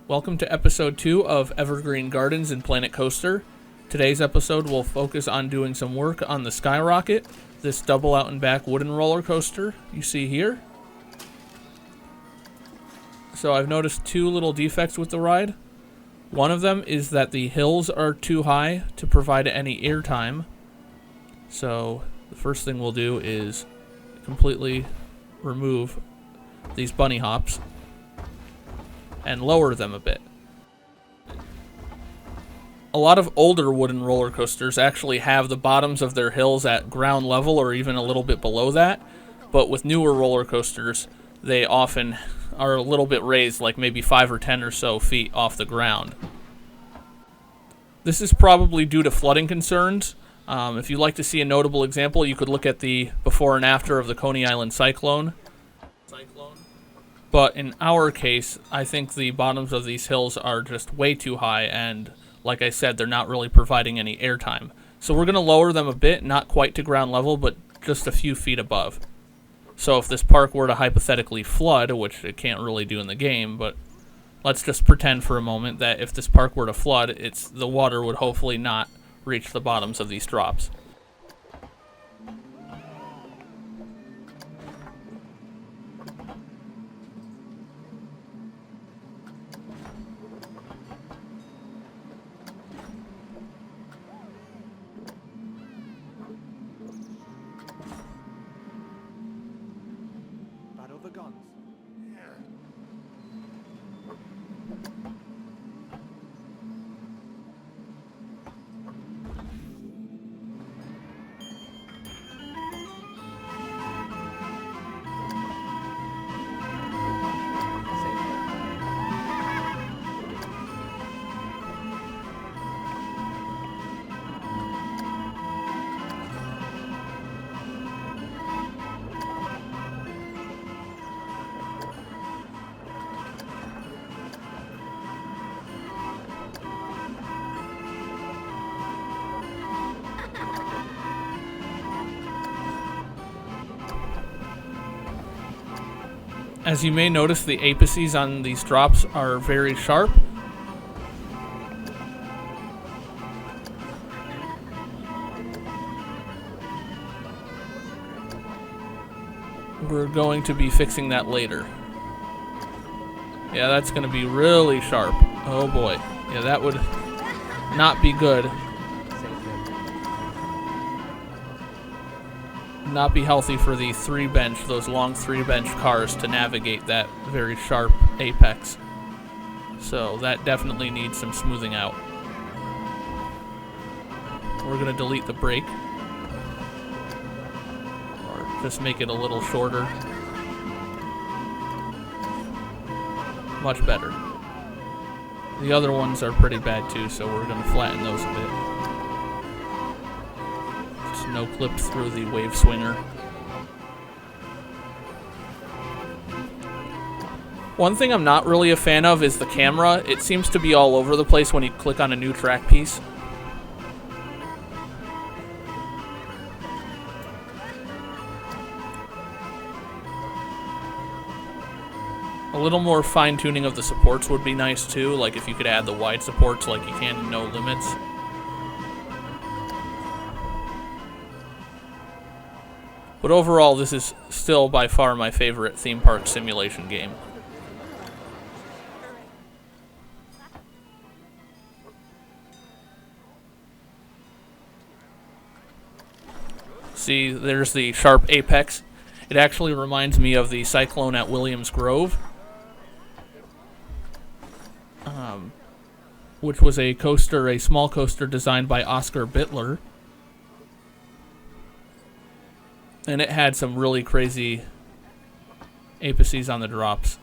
Welcome to episode 2 of Evergreen Gardens in Planet Coaster. Today's episode will focus on doing some work on the Skyrocket, this double out and back wooden roller coaster you see here. So I've noticed two little defects with the ride. One of them is that the hills are too high to provide any airtime. So the first thing we'll do is completely remove these bunny hops and lower them a bit. A lot of older wooden roller coasters actually have the bottoms of their hills at ground level or even a little bit below that, but with newer roller coasters, they often are a little bit raised, like maybe 5 or 10 or so feet off the ground. This is probably due to flooding concerns. If you'd like to see a notable example, you could look at the before and after of the Coney Island cyclone. But in our case, I think the bottoms of these hills are just way too high, and like I said, they're not really providing any airtime. So we're going to lower them a bit, not quite to ground level, but just a few feet above. So if this park were to hypothetically flood, which it can't really do in the game, but let's just pretend for a moment that if this park were to flood, the water would hopefully not reach the bottoms of these drops. As you may notice, the apices on these drops are very sharp. We're going to be fixing that later. Yeah, that's going to be really sharp. Oh boy. Yeah, that would not be good. Not be healthy for the those long 3-bench cars to navigate that very sharp apex. So that definitely needs some smoothing out. We're going to delete the brake, or just make it a little shorter. Much better. The other ones are pretty bad too, so we're going to flatten those a bit. No clipped through the wave swinger. One thing I'm not really a fan of is the camera. It seems to be all over the place when you click on a new track piece. A little more fine-tuning of the supports would be nice too, like if you could add the wide supports like you can in No Limits. But overall, this is still by far my favorite theme park simulation game. See, there's the sharp apex. It actually reminds me of the cyclone at Williams Grove, which was a small coaster designed by Oscar Bittler. And it had some really crazy apices on the drops.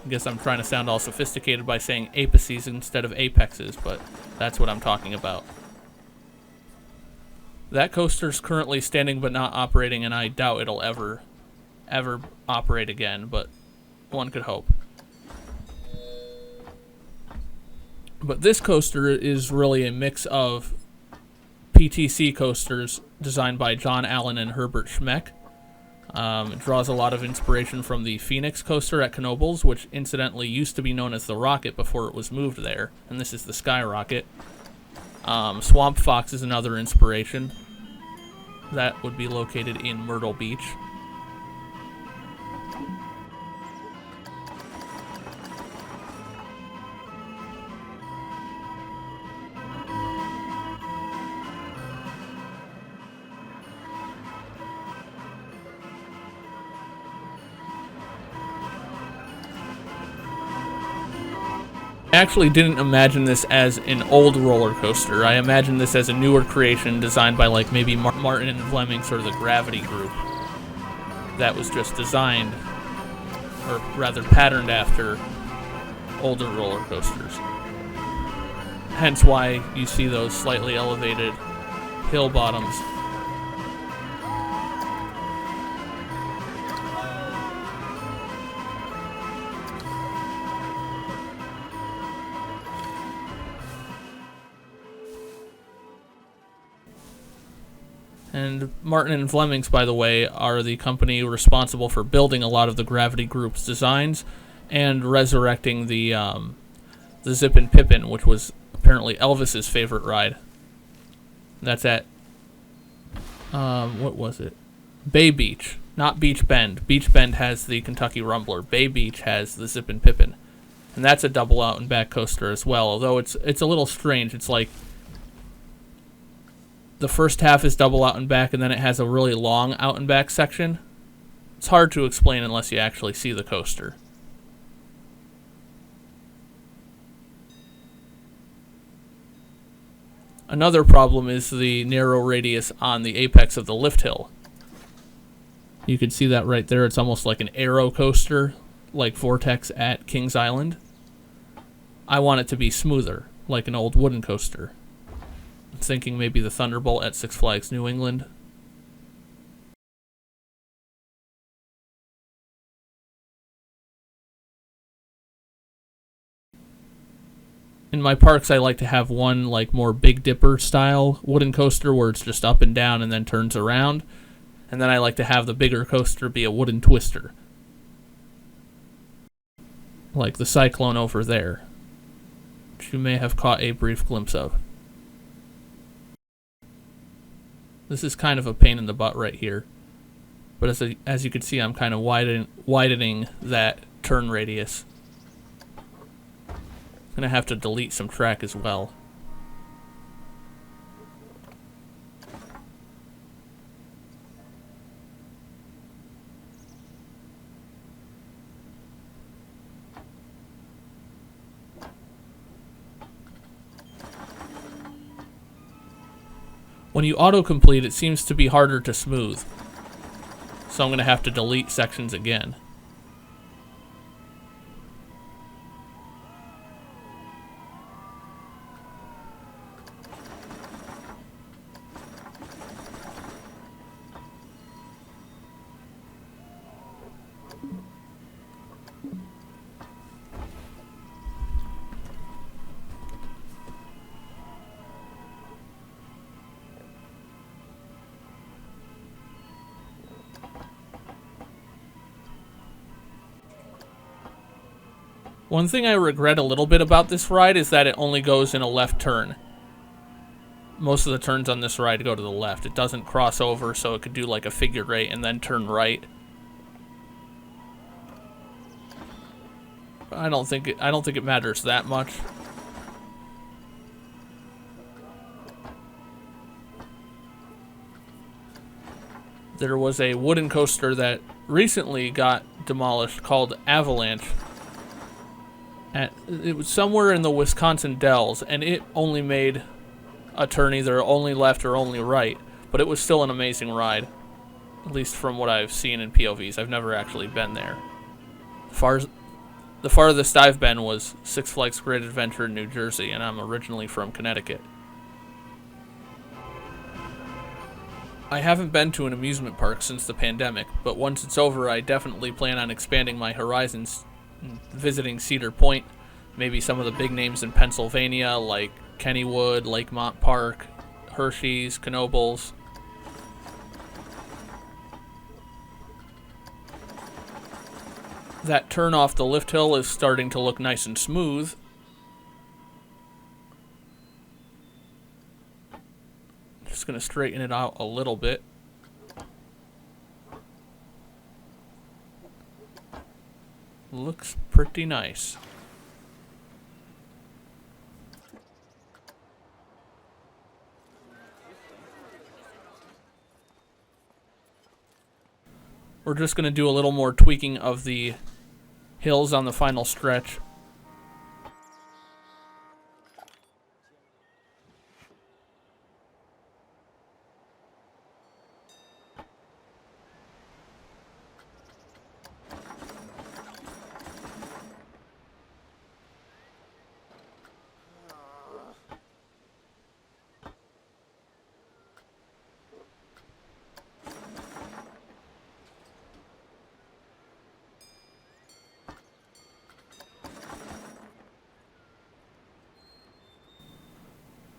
I guess I'm trying to sound all sophisticated by saying apices instead of apexes, but that's what I'm talking about. That coaster's currently standing but not operating, and I doubt it'll ever operate again, but one could hope. But this coaster is really a mix of PTC coasters designed by John Allen and Herbert Schmeck. It draws a lot of inspiration from the Phoenix coaster at Knoebels, which incidentally used to be known as the Rocket before it was moved there, and this is the Skyrocket. Swamp Fox is another inspiration. That would be located in Myrtle Beach. I actually didn't imagine this as an old roller coaster. I imagined this as a newer creation designed by like maybe Martin and Fleming, sort of the Gravity group, that was just designed, or rather patterned after older roller coasters. Hence why you see those slightly elevated hill bottoms. And Martin and Fleming's, by the way, are the company responsible for building a lot of the Gravity Group's designs and resurrecting the Zippin' Pippin, which was apparently Elvis's favorite ride. That's at, what was it? Bay Beach, not Beach Bend. Beach Bend has the Kentucky Rumbler. Bay Beach has the Zippin' Pippin. And that's a double out and back coaster as well, although it's a little strange. It's like the first half is double out and back, and then it has a really long out and back section. It's hard to explain unless you actually see the coaster. Another problem is the narrow radius on the apex of the lift hill. You can see that right there. It's almost like an aero coaster, like Vortex at Kings Island. I want it to be smoother, like an old wooden coaster. Thinking maybe the Thunderbolt at Six Flags New England. In my parks, I like to have one like more Big Dipper style wooden coaster where it's just up and down and then turns around. And then I like to have the bigger coaster be a wooden twister, like the Cyclone over there, which you may have caught a brief glimpse of. This is kind of a pain in the butt right here. But as you can see, I'm kind of widening that turn radius. I'm going to have to delete some track as well. When you autocomplete, it seems to be harder to smooth. So I'm going to have to delete sections again. One thing I regret a little bit about this ride is that it only goes in a left turn. Most of the turns on this ride go to the left. It doesn't cross over, so it could do like a figure eight and then turn right. I don't think it matters that much. There was a wooden coaster that recently got demolished called Avalanche. It was somewhere in the Wisconsin Dells, and it only made a turn either only left or only right, but it was still an amazing ride, at least from what I've seen in POVs. I've never actually been there. The farthest I've been was Six Flags Great Adventure in New Jersey, and I'm originally from Connecticut. I haven't been to an amusement park since the pandemic, but once it's over, I definitely plan on expanding my horizons, visiting Cedar Point, maybe some of the big names in Pennsylvania like Kennywood, Lakemont Park, Hershey's, Knoebels. That turn off the lift hill is starting to look nice and smooth. Just going to straighten it out a little bit. Looks pretty nice. We're just going to do a little more tweaking of the hills on the final stretch.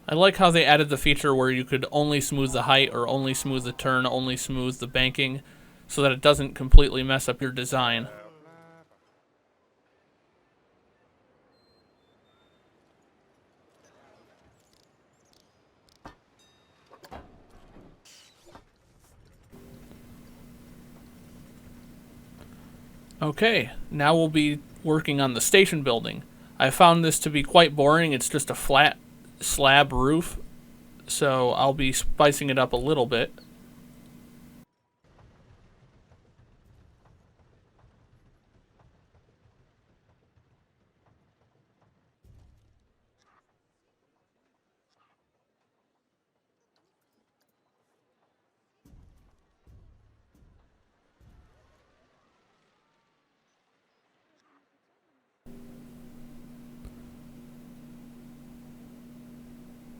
I like how they added the feature where you could only smooth the height or only smooth the turn, only smooth the banking, so that it doesn't completely mess up your design. Okay, now we'll be working on the station building. I found this to be quite boring. It's just a flat slab roof, so I'll be spicing it up a little bit.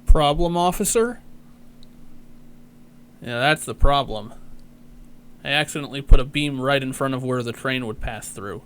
Problem, officer? Yeah, that's the problem. I accidentally put a beam right in front of where the train would pass through.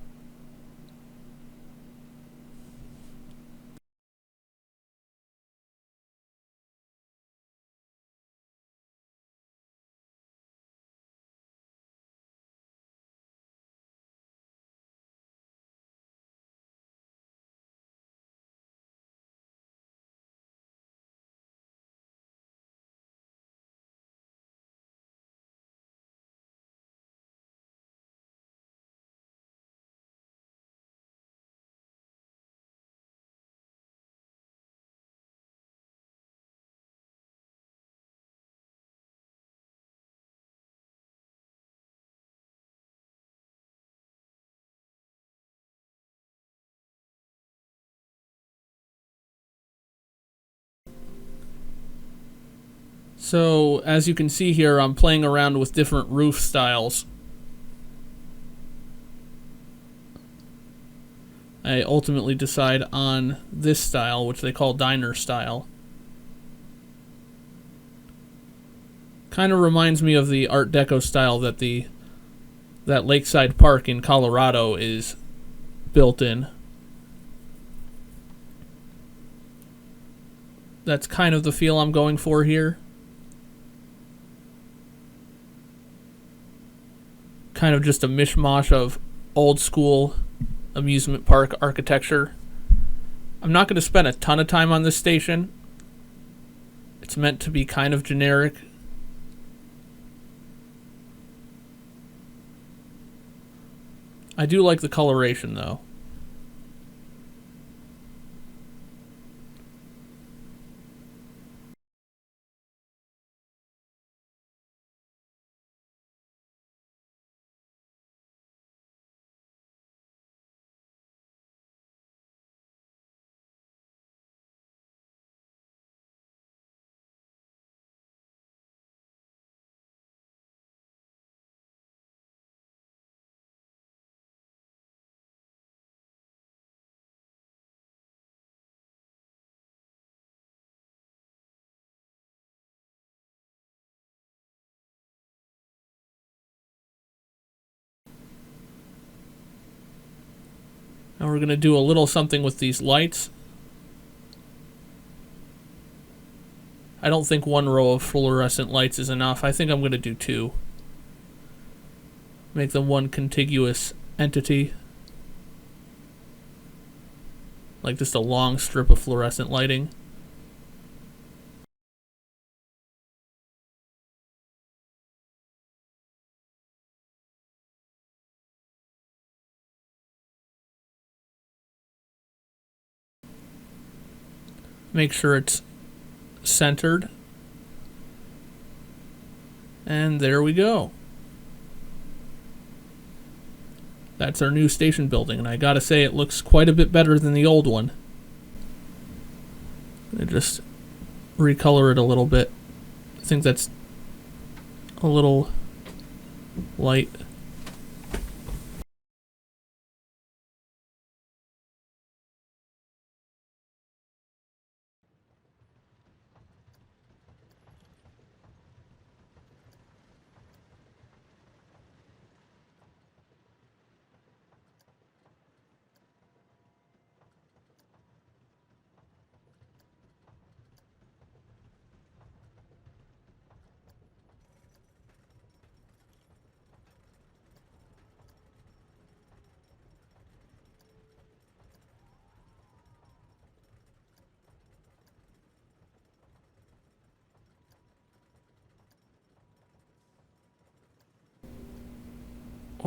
So, as you can see here, I'm playing around with different roof styles. I ultimately decide on this style, which they call diner style. Kind of reminds me of the Art Deco style that that lakeside park in Colorado is built in. That's kind of the feel I'm going for here. Kind of just a mishmash of old school amusement park architecture. I'm not going to spend a ton of time on this station. It's meant to be kind of generic. I do like the coloration though. Now we're going to do a little something with these lights. I don't think one row of fluorescent lights is enough. I think I'm going to do two. Make them one contiguous entity. like just a long strip of fluorescent lighting. Make sure it's centered. And there we go. That's our new station building, and I gotta say it looks quite a bit better than the old one. I just recolor it a little bit. I think that's a little light.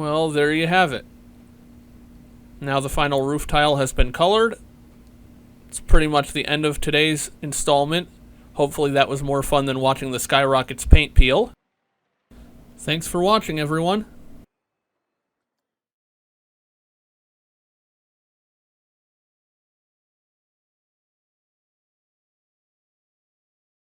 Well, there you have it. Now the final roof tile has been colored. It's pretty much the end of today's installment. Hopefully that was more fun than watching the Skyrockets paint peel. Thanks for watching, everyone.